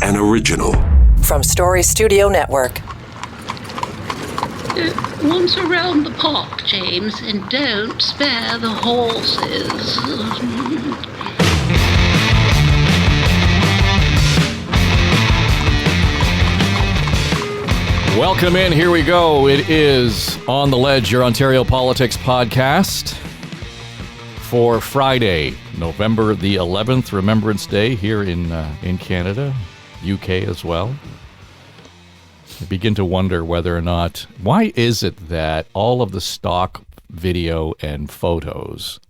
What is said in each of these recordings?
An original. From Story Studio Network. Once around the park, James, and don't spare the horses. Welcome in. Here we go. It is On the Ledge, your Ontario Politics podcast for Friday, November the 11th, Remembrance Day here in Canada, UK as well. I begin to wonder whether or not, why is it that all of the stock video and photos,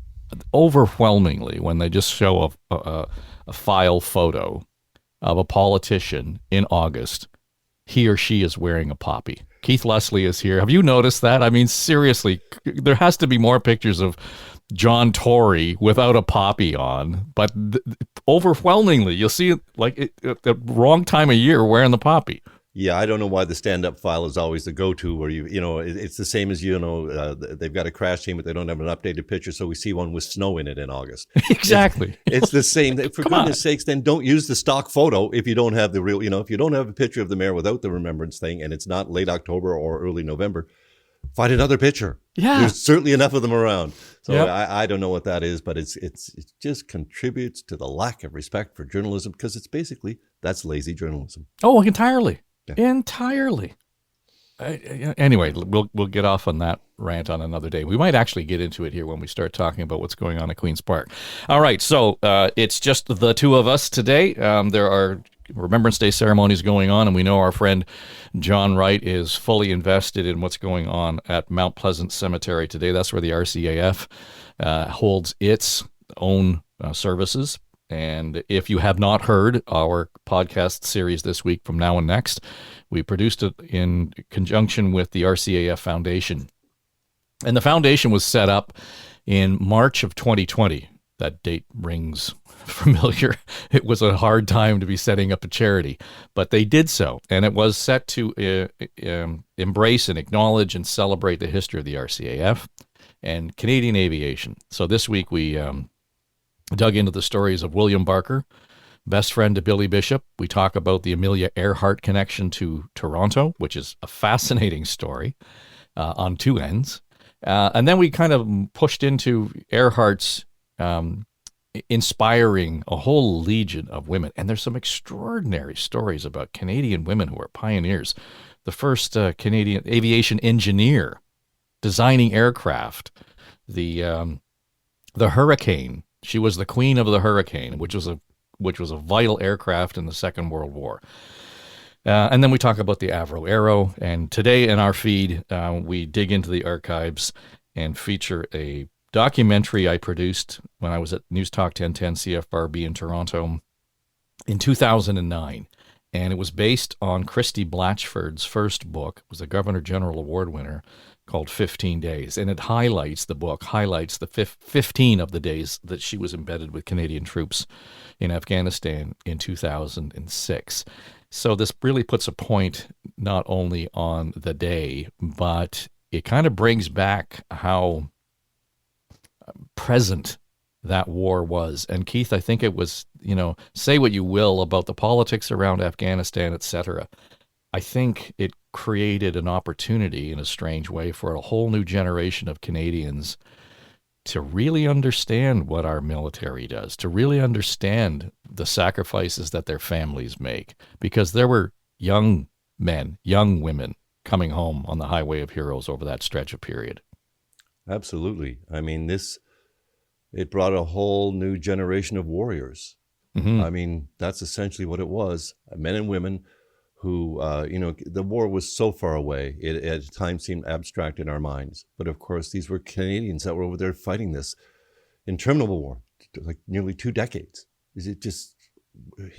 overwhelmingly, when they just show a file photo of a politician in August, he or she is wearing a poppy? Keith Leslie is here. Have you noticed that? I mean, seriously, there has to be more pictures of John Tory without a poppy on, but overwhelmingly, you'll see like at the wrong time of year wearing the poppy. Yeah, I don't know why the stand-up file is always the go-to, where it's the same as, they've got a crash team, but they don't have an updated picture, so we see one with snow in it in August. Exactly. It's the same. For goodness sakes, then don't use the stock photo if you don't have the real, if you don't have a picture of the mayor without the Remembrance thing, and it's not late October or early November, find another picture. Yeah. There's certainly enough of them around. So yep. I don't know what that is, but it just contributes to the lack of respect for journalism, because that's lazy journalism. Oh, entirely. Yeah. Entirely. Anyway, we'll get off on that rant on another day. We might actually get into it here when we start talking about what's going on at Queen's Park. All right, so it's just the two of us today. There are Remembrance Day ceremonies going on, and we know our friend John Wright is fully invested in what's going on at Mount Pleasant Cemetery today. That's where the RCAF holds its own services. And if you have not heard our podcast series this week, From Now and Next, we produced it in conjunction with the RCAF Foundation. And the foundation was set up in March of 2020. That date rings familiar. It was a hard time to be setting up a charity, but they did so. And it was set to embrace and acknowledge and celebrate the history of the RCAF and Canadian aviation. So this week we dug into the stories of William Barker, best friend to Billy Bishop. We talk about the Amelia Earhart connection to Toronto, which is a fascinating story on two ends. And then we kind of pushed into Earhart's inspiring a whole legion of women. And there's some extraordinary stories about Canadian women who are pioneers. The first Canadian aviation engineer designing aircraft, the Hurricane. She was the queen of the Hurricane, which was a vital aircraft in the Second World War. And then we talk about the Avro Aero. And today in our feed, we dig into the archives and feature a documentary I produced when I was at News Talk 1010 CFRB in Toronto in 2009. And it was based on Christie Blatchford's first book. It was a Governor General Award winner, called 15 Days. And it highlights the 15 of the days that she was embedded with Canadian troops in Afghanistan in 2006. So this really puts a point not only on the day, but it kind of brings back how present that war was. And Keith, I think it was, say what you will about the politics around Afghanistan, etc. I think it created an opportunity in a strange way for a whole new generation of Canadians to really understand what our military does, to really understand the sacrifices that their families make, because there were young men, young women coming home on the Highway of Heroes over that stretch of period. Absolutely. I mean, it brought a whole new generation of warriors. Mm-hmm. I mean, that's essentially what it was. Men and women who, the war was so far away, it at times seemed abstract in our minds. But of course, these were Canadians that were over there fighting this interminable war, like nearly 2 decades. Is it just,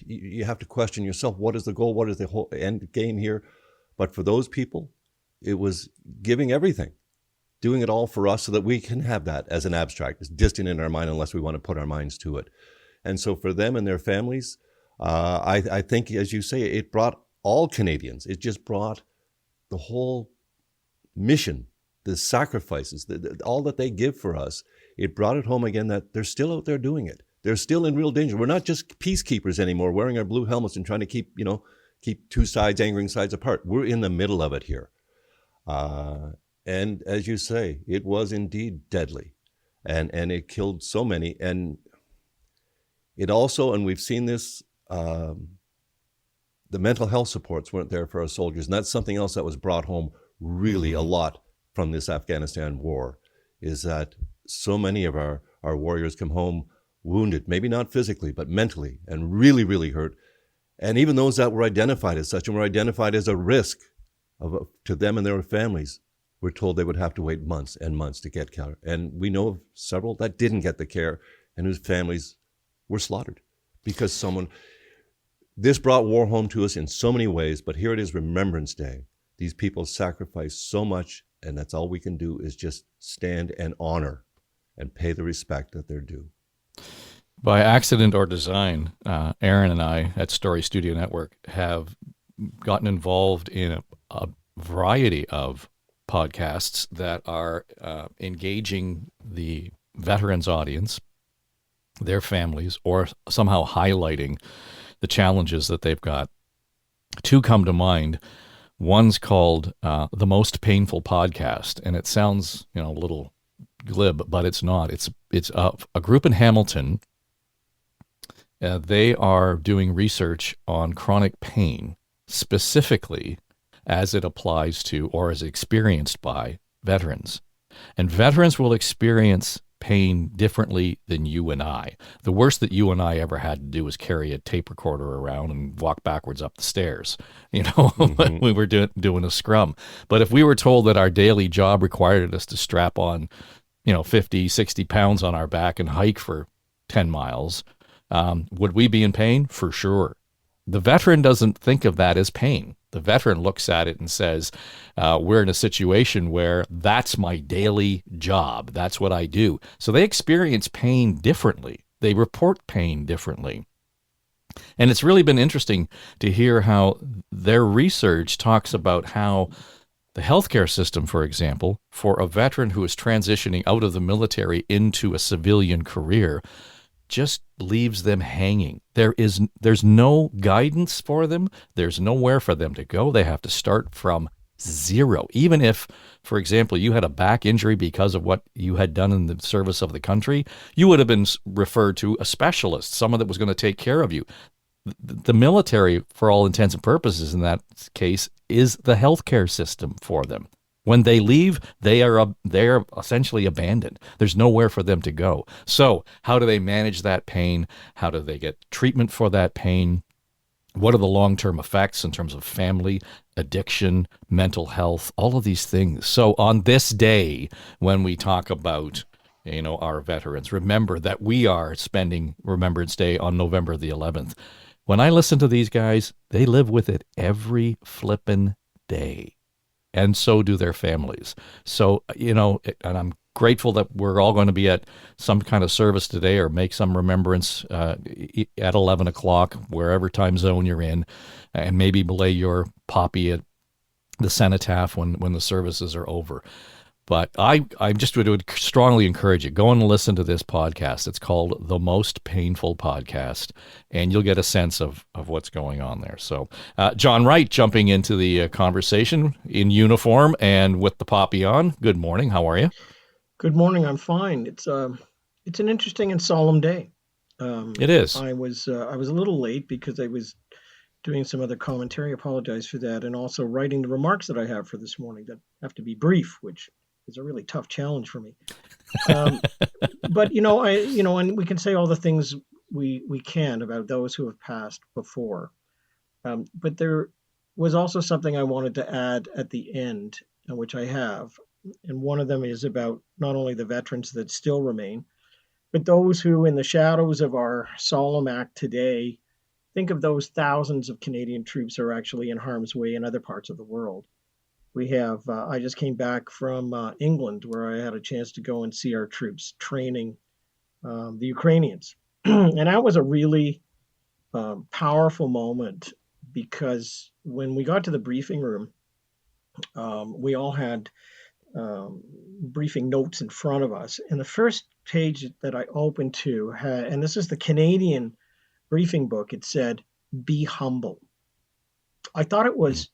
you have to question yourself, what is the goal? What is the whole end game here? But for those people, it was giving everything, doing it all for us so that we can have that as an abstract. It's distant in our mind unless we want to put our minds to it. And so for them and their families, I think, as you say, it brought all Canadians. It just brought the whole mission, the sacrifices, all that they give for us. It brought it home again that they're still out there doing it. They're still in real danger. We're not just peacekeepers anymore, wearing our blue helmets and trying to keep two sides, angering sides apart. We're in the middle of it here. And as you say, it was indeed deadly, and it killed so many. And it also, and we've seen this, the mental health supports weren't there for our soldiers. And that's something else that was brought home really a lot from this Afghanistan war, is that so many of our warriors come home wounded, maybe not physically, but mentally, and really, really hurt. And even those that were identified as such and were identified as a risk to them and their families, were told they would have to wait months and months to get care. And we know of several that didn't get the care and whose families were slaughtered because this brought war home to us in so many ways, but here it is, Remembrance Day. These people sacrificed so much, and that's all we can do is just stand and honor and pay the respect that they're due. By accident or design, Erin and I at Story Studio Network have gotten involved in a variety of podcasts that are engaging the veterans audience, their families, or somehow highlighting the challenges that they've got. Two come to mind. One's called The Most Painful Podcast, and it sounds a little glib, but it's not. It's a group in Hamilton. They are doing research on chronic pain, specifically as it applies to or is experienced by veterans. And veterans will experience pain differently than you and I. The worst that you and I ever had to do was carry a tape recorder around and walk backwards up the stairs, when we were doing a scrum. But if we were told that our daily job required us to strap on, 50, 60 pounds on our back and hike for 10 miles, would we be in pain? For sure. The veteran doesn't think of that as pain. The veteran looks at it and says, we're in a situation where that's my daily job. That's what I do. So they experience pain differently. They report pain differently. And it's really been interesting to hear how their research talks about how the healthcare system, for example, for a veteran who is transitioning out of the military into a civilian career, just leaves them hanging. There's no guidance for them. There's nowhere for them to go. They have to start from zero. Even if, for example, you had a back injury because of what you had done in the service of the country, you would have been referred to a specialist, someone that was going to take care of you. The military, for all intents and purposes in that case, is the healthcare system for them. When they leave, they're essentially abandoned. There's nowhere for them to go. So how do they manage that pain? How do they get treatment for that pain? What are the long-term effects in terms of family, addiction, mental health, all of these things? So on this day, when we talk about our veterans, remember that we are spending Remembrance Day on November the 11th. When I listen to these guys, they live with it every flippin' day. And so do their families. So, and I'm grateful that we're all going to be at some kind of service today or make some remembrance at 11 o'clock, wherever time zone you're in, and maybe lay your poppy at the cenotaph when the services are over. But I just would strongly encourage you, go and listen to this podcast. It's called The Most Painful Podcast, and you'll get a sense of what's going on there. So John Wright jumping into the conversation in uniform and with the poppy on. Good morning. How are you? Good morning. I'm fine. It's an interesting and solemn day. It is. I was a little late because I was doing some other commentary. I apologize for that, and also writing the remarks that I have for this morning that have to be brief, which is a really tough challenge for me. But and we can say all the things we can about those who have passed before. But there was also something I wanted to add at the end, which I have. And one of them is about not only the veterans that still remain, but those who, in the shadows of our solemn act today, think of those thousands of Canadian troops who are actually in harm's way in other parts of the world. We have, I just came back from England, where I had a chance to go and see our troops training the Ukrainians. And that was a really powerful moment, because when we got to the briefing room, we all had briefing notes in front of us. And the first page that I opened to had, and this is the Canadian briefing book, it said, "Be humble." I thought it was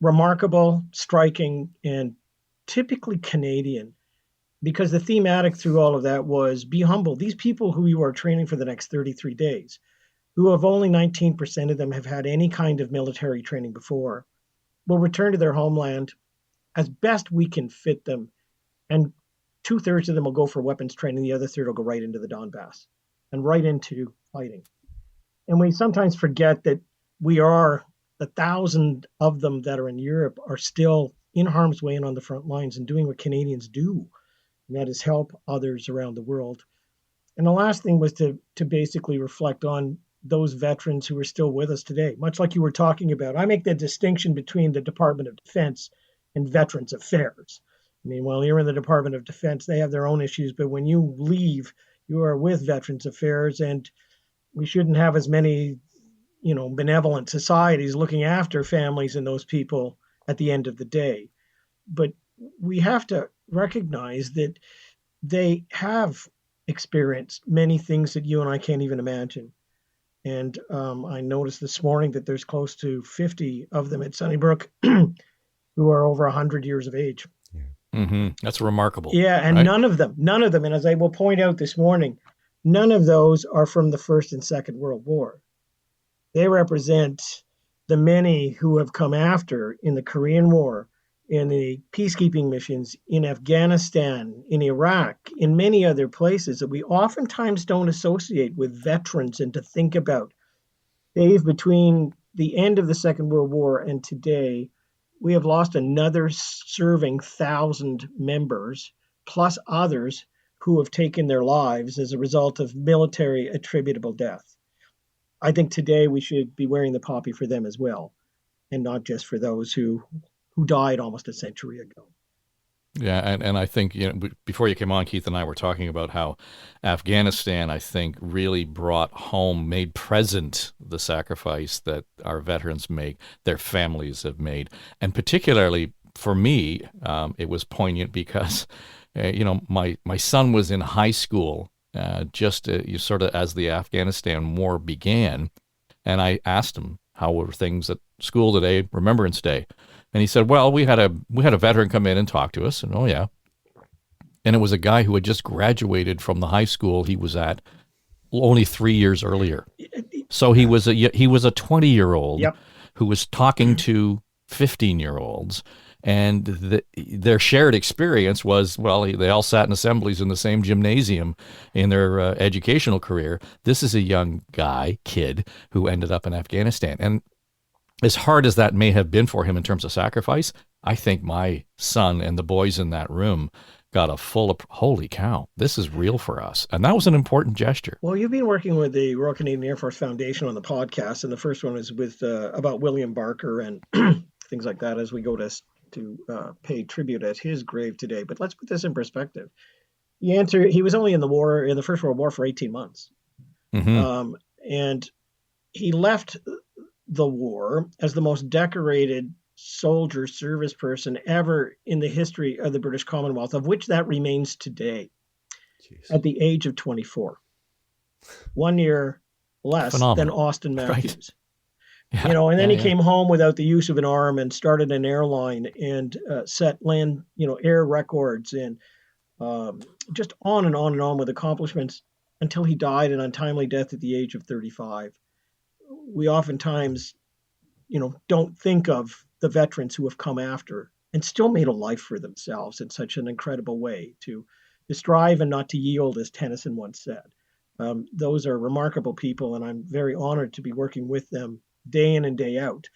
remarkable, striking, and typically Canadian, because the thematic through all of that was be humble. These people who you are training for the next 33 days, who have only 19% of them have had any kind of military training before, will return to their homeland as best we can fit them. And 2/3 of them will go for weapons training. The other third will go right into the Donbass and right into fighting. And we sometimes forget that we are, the 1,000 of them that are in Europe are still in harm's way and on the front lines and doing what Canadians do, and that is help others around the world. And the last thing was to basically reflect on those veterans who are still with us today, much like you were talking about. I make the distinction between the Department of Defense and Veterans Affairs. I mean, while you're in the Department of Defense, they have their own issues, but when you leave, you are with Veterans Affairs, and we shouldn't have as many, benevolent societies looking after families and those people at the end of the day. But we have to recognize that they have experienced many things that you and I can't even imagine. And I noticed this morning that there's close to 50 of them at Sunnybrook who are over 100 years of age. That's remarkable. Yeah, and right? none of them, and as I will point out this morning, none of those are from the First and Second World War. They represent the many who have come after in the Korean War, in the peacekeeping missions, in Afghanistan, in Iraq, in many other places that we oftentimes don't associate with veterans and to think about. Dave, between the end of the Second World War and today, we have lost another serving 1,000 members, plus others who have taken their lives as a result of military attributable death. I think today we should be wearing the poppy for them as well, and not just for those who died almost a century ago. Yeah, and I think, before you came on, Keith and I were talking about how Afghanistan, I think, really brought home, made present the sacrifice that our veterans make, their families have made. And particularly for me, it was poignant because, my son was in high school just sort of as the Afghanistan war began. And I asked him, how were things at school today, Remembrance Day? And he said, well, we had a veteran come in and talk to us. And oh, yeah. And it was a guy who had just graduated from the high school he was at only 3 years earlier. So he was a 20-year-old Yep. who was talking to 15-year-olds. And their shared experience was, well, they all sat in assemblies in the same gymnasium in their educational career. This is a young kid, who ended up in Afghanistan. And as hard as that may have been for him in terms of sacrifice, I think my son and the boys in that room got a full, holy cow, this is real for us. And that was an important gesture. Well, you've been working with the Royal Canadian Air Force Foundation on the podcast, and the first one was with about William Barker and things like that as we go to pay tribute at his grave today. But let's put this in perspective. He was only in the First World War for 18 months. And he left the war as the most decorated soldier service person ever in the history of the British Commonwealth, of which that remains today. Jeez. At the age of 24. 1 year less than Austin Matthews. Right. Yeah, and then he came home without the use of an arm and started an airline and set air records and just on and on and on with accomplishments until he died an untimely death at the age of 35. We oftentimes, don't think of the veterans who have come after and still made a life for themselves in such an incredible way to strive and not to yield, as Tennyson once said. Those are remarkable people, and I'm very honored to be working with them day in and day out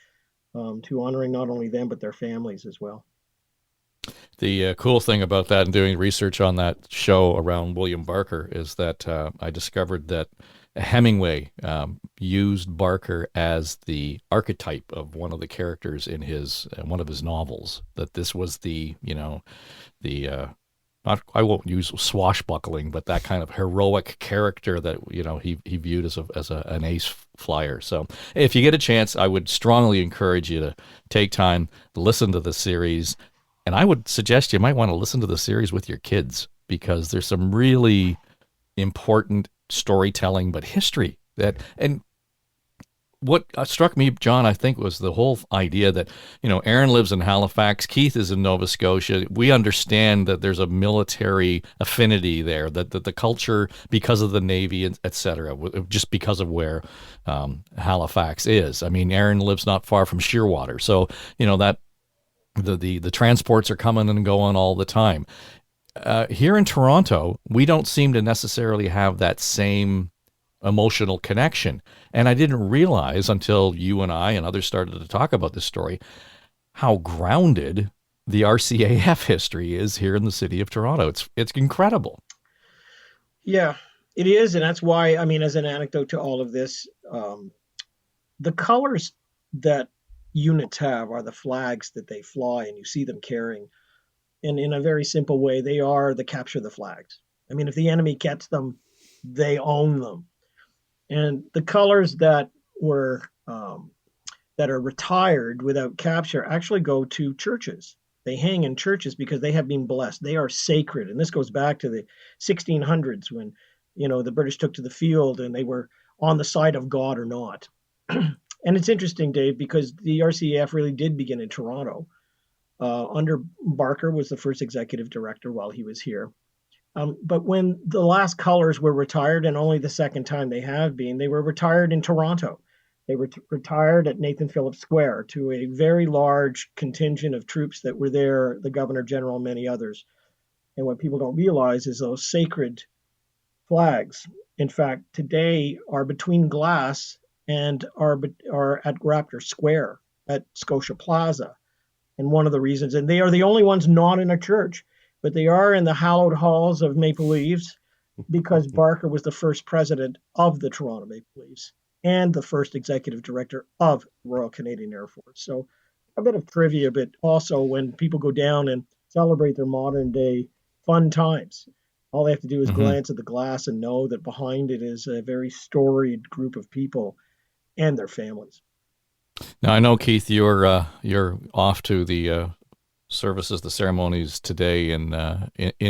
to honoring not only them, but their families as well. The cool thing about that and doing research on that show around William Barker is that I discovered that Hemingway used Barker as the archetype of one of the characters in one of his novels. That this was I won't use swashbuckling, but that kind of heroic character that he viewed as an ace flyer. So if you get a chance, I would strongly encourage you to take time, listen to the series, And I would suggest you might want to listen to the series with your kids, because there's some really important storytelling, but history and what struck me, John, I think, was the whole idea that, Erin lives in Halifax, Keith is in Nova Scotia. We understand that there's a military affinity there, that the culture, because of the Navy, et cetera, just because of where Halifax is. I mean, Erin lives not far from Shearwater. So, that the transports are coming and going all the time. Here in Toronto, we don't seem to necessarily have that same emotional connection. And I didn't realize until you and I and others started to talk about this story how grounded the RCAF history is here in the city of Toronto. It's incredible. Yeah, it is. And that's why, I mean, as an anecdote to all of this, the colors that units have are the flags that they fly, and you see them carrying. And in a very simple way, they are the capture the flags. I mean, if the enemy gets them, they own them. And the colors that were that are retired without capture actually go to churches. They hang in churches because they have been blessed. They are sacred. And this goes back to the 1600s when, the British took to the field and they were on the side of God or not. And it's interesting, Dave, because the RCAF really did begin in Toronto. Under Barker was the first executive director while he was here. But when the last colors were retired, and only the second time they have been, they were retired in Toronto. They were retired at Nathan Phillips Square to a very large contingent of troops that were there, the Governor General and many others. And what people don't realize is those sacred flags, in fact, today are between glass and are at Raptor Square at Scotia Plaza. And one of the reasons, and they are the only ones not in a church, but they are in the hallowed halls of Maple Leafs because Barker was the first president of the Toronto Maple Leafs and the first executive director of the Royal Canadian Air Force. So a bit of trivia, but also when people go down and celebrate their modern day fun times, all they have to do is glance at the glass and know that behind it is a very storied group of people and their families. Now, I know, Keith, you're off to the services, the ceremonies today in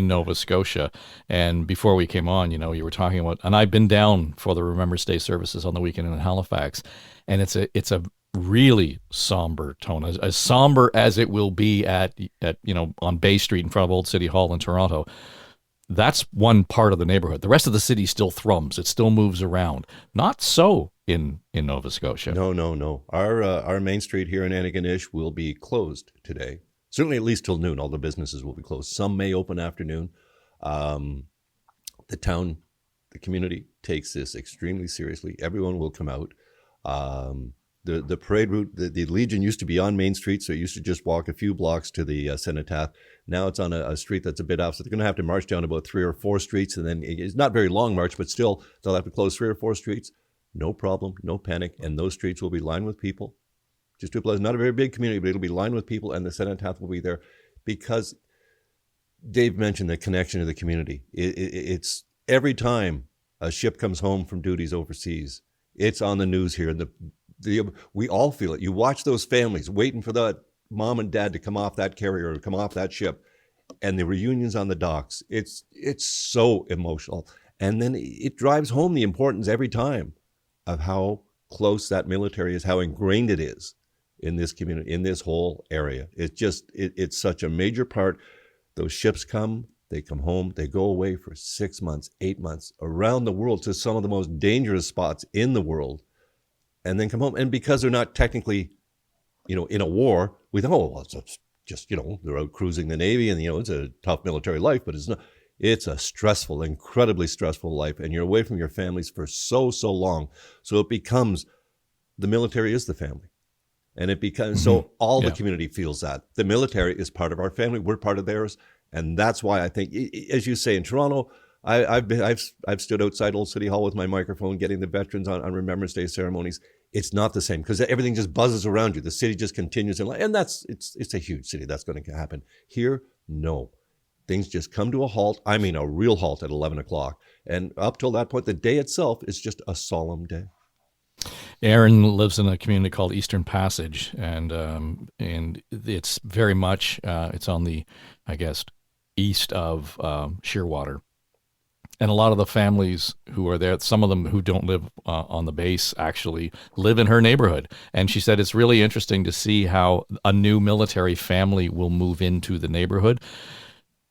Nova Scotia. And before we came on, you were talking about, and I've been down for the Remembrance Day services on the weekend in Halifax, and it's a really somber tone, as somber as it will be at on Bay Street in front of Old City Hall in Toronto. That's one part of the neighborhood. The rest of the city still thrums. It still moves around. Not so in Nova Scotia. No. Our main street here in Antigonish will be closed today. Certainly at least till noon. All the businesses will be closed. Some may open afternoon. The town, the community takes this extremely seriously. Everyone will come out. The parade route, the Legion used to be on Main Street, so you used to just walk a few blocks to the Cenotaph. Now it's on a street that's a bit off, so they're going to have to march down about 3 or 4 streets, and then it's not a very long march, but still they'll have to close 3 or 4 streets. No problem, no panic, and those streets will be lined with people. Just to apply, not a very big community, but it'll be lined with people, and the Cenotaph will be there because Dave mentioned the connection to the community. It's every time a ship comes home from duties overseas, it's on the news here, and we all feel it. You watch those families waiting for the mom and dad to come off that carrier or come off that ship, and the reunions on the docks. It's so emotional, and then it drives home the importance every time of how close that military is, how ingrained it is in this community, in this whole area. It's such a major part. Those ships come, they come home, they go away for 6 months, 8 months, around the world to some of the most dangerous spots in the world, and then come home. And because they're not technically, in a war, we think, oh, well, it's just, they're out cruising the Navy and, it's a tough military life, but it's not. It's a stressful, incredibly stressful life, and you're away from your families for so long. So it becomes, the military is the family. And it becomes, so all the community feels that. The military is part of our family, we're part of theirs. And that's why I think, as you say, in Toronto, I've stood outside Old City Hall with my microphone getting the veterans on Remembrance Day ceremonies. It's not the same because everything just buzzes around you. The city just continues. And it's a huge city. That's going to happen. Here, no. Things just come to a halt. I mean, a real halt at 11 o'clock. And up till that point, the day itself is just a solemn day. Erin lives in a community called Eastern Passage, and it's very much it's on the, I guess, east of Shearwater. And a lot of the families who are there, some of them who don't live on the base actually live in her neighborhood. And she said it's really interesting to see how a new military family will move into the neighborhood.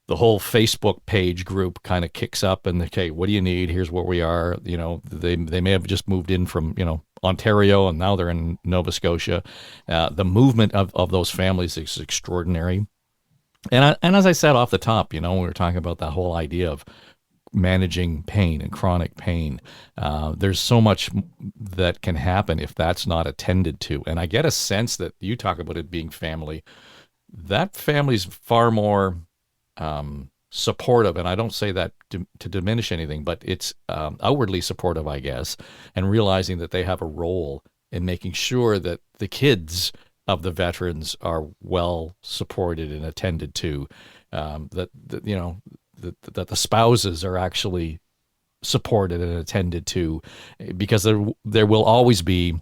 The whole Facebook page group kind of kicks up and, okay, what do you need? Here's where we are. You know, they may have just moved in from, Ontario, and now they're in Nova Scotia. The movement of those families is extraordinary. And as I said off the top, we were talking about that whole idea of managing pain and chronic pain. There's so much that can happen if that's not attended to. And I get a sense that you talk about it being family. That family's far more supportive, and I don't say that to diminish anything, but it's outwardly supportive, I guess, and realizing that they have a role in making sure that the kids of the veterans are well supported and attended to, that the spouses are actually supported and attended to, because there will always be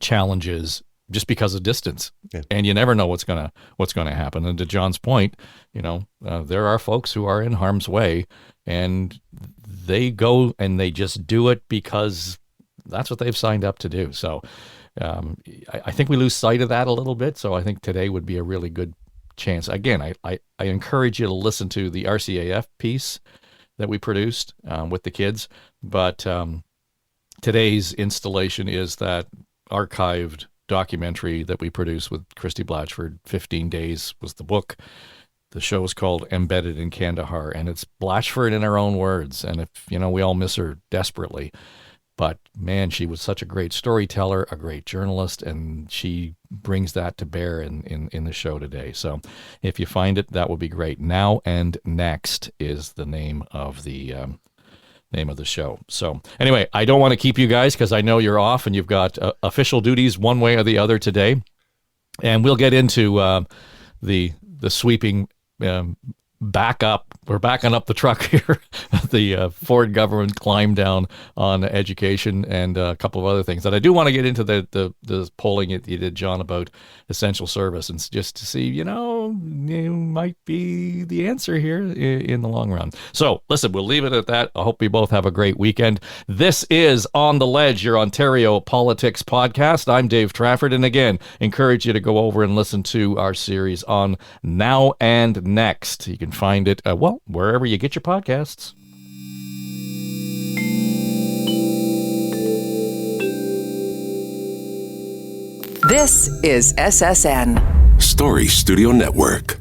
challenges just because of distance, and you never know what's gonna happen. And to John's point, there are folks who are in harm's way, and they go and they just do it because that's what they've signed up to do. So I think we lose sight of that a little bit. So I think today would be a really good chance. Again, I encourage you to listen to the RCAF piece that we produced with the kids, but today's installation is that archived documentary that we produced with Christie Blatchford. 15 Days was the book. The show is called Embedded in Kandahar, and it's Blatchford in her own words. And if we all miss her desperately, but man, she was such a great storyteller, a great journalist, and she brings that to bear in the show today. So if you find it, that would be great. Now and Next is the name of the show. So anyway, I don't want to keep you guys because I know you're off and you've got official duties one way or the other today. And we'll get into the sweeping backup. We're backing up the truck here. The Ford government climb down on education and a couple of other things. And I do want to get into the polling that you did, John, about essential service, and just to see, you might be the answer here in the long run. So listen, we'll leave it at that. I hope you both have a great weekend. This is On the Ledge, your Ontario politics podcast. I'm Dave Trafford, and again, encourage you to go over and listen to our series on Now and Next. You can find it, wherever you get your podcasts. This is SSN Story Studio Network.